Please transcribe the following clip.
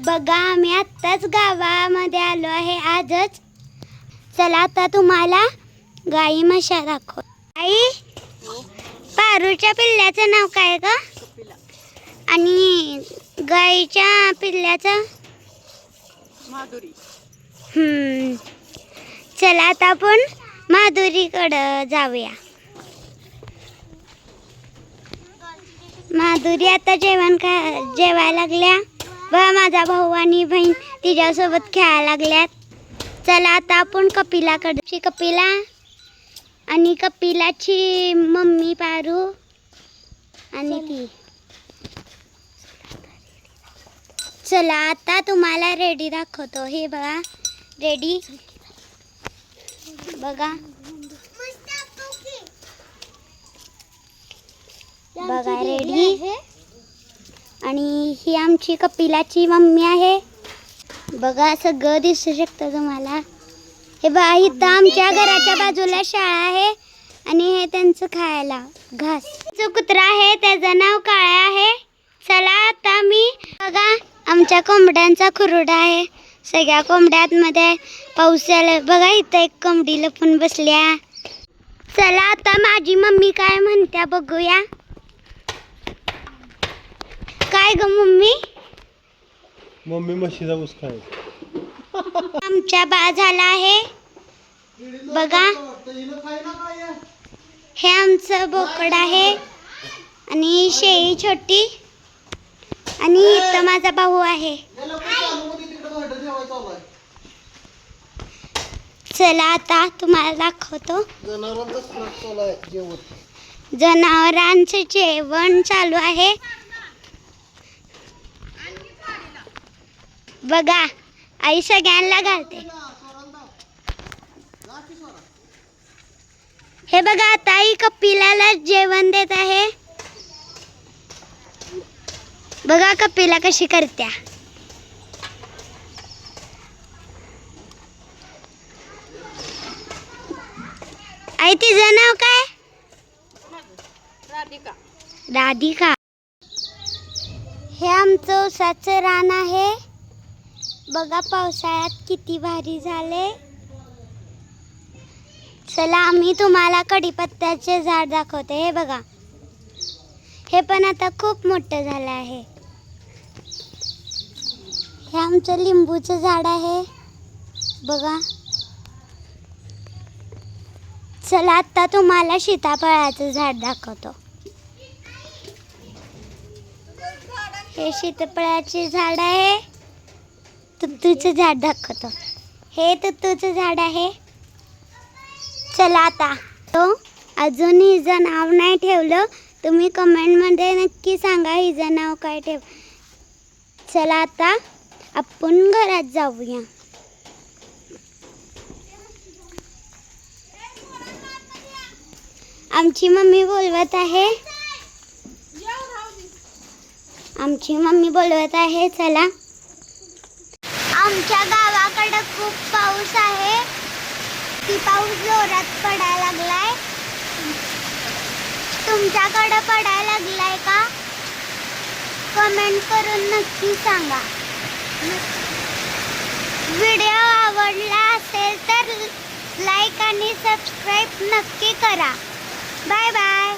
बघा आम्ही आत्ताच गावामध्ये आलो आहे आजच. चला आता तुम्हाला गाई म्हशा दाखव. आई, पारूच्या पिल्ल्याचं नाव काय ग? आणि गाईच्या पिल्ल्याचं? माधुरी. चला आता आपण माधुरीकडं जाऊया. माधुरी आता जेवायला लागल्या व माझा भाऊ आणि बहीण तिच्यासोबत खेळायला लागल्यात. चला आता आपण कपिलाकडची कपिला आणि कपिलाची मम्मी पारू आणि ती. चला आता तुम्हाला रेडी दाखवतो. हे बघा रेडी बघा बघा रेडी. आणि ही आमची कपिलाची मम्मी आहे. बघा सगळं दिसू शकतं तुम्हाला. हे बघा इथं आमच्या घराच्या बाजूला शाळा आहे आणि हे त्यांचं खायला घास. जो कुत्रा आहे त्याचं नाव काळा आहे. चला आता मी बघा आमच्या कोंबड्यांचा खुरडा आहे. सगळ्या कोंबड्यांमध्ये पाऊस आला. बघा इथं एक कोंबडी लपून बसल्या. चला आता माझी मम्मी काय म्हणत्या बघूया. काय ग मम्मी? मम्मी म्हशीचा ऊस खाय. आमच्या बा झाला आहे बघा. हे आमचं बोकड आहे आणि शेळी छोटी आणि इथं माझा भाऊ आहे. चला आता तुम्हाला दाखवतो. जनावरांचं जेवण चालू आहे. बघा आई सगळ्यांना घालते. हे बघा आता आई कपिलाला जेवण देत आहे. बघा कपिला कशी करत्या. आई तिचं नाव काय? राधिका. राधिका. हे आमचं ऊसाचं रान आहे. बघा पावसाळ्यात किती भारी झाले. चला आम्ही तुम्हाला कढीपत्त्याचे झाड दाखवते. हे बघा हे पण आता खूप मोठं झालं आहे. हे आमचं लिंबूचं झाड आहे बघा. चला आता तुम्हाला सीताफळाचं झाड दाखवतो. हे सीताफळाचे झाड आहे. तुत्तूचं झाड दाखवतो. हे तुत्तूचं झाड आहे. चला आता तो अजून हिचं नाव नाही ठेवलं. तुम्ही कमेंटमध्ये नक्की सांगा हिचं नाव काय ठेव. चला आता आपण घरात जाऊया. आमची मम्मी बोलवत आहे. आमची मम्मी बोलवत आहे. चला आमच्या गावाकडे खूप पाऊस आहे. ती पाऊस जोरात पडायला लागलाय. तुमच्याकडे पडायला लागलाय का? कमेंट करून नक्की सांगा. व्हिडिओ आवडला असेल तर लाईक आणि सबस्क्राईब नक्की करा. Bye bye.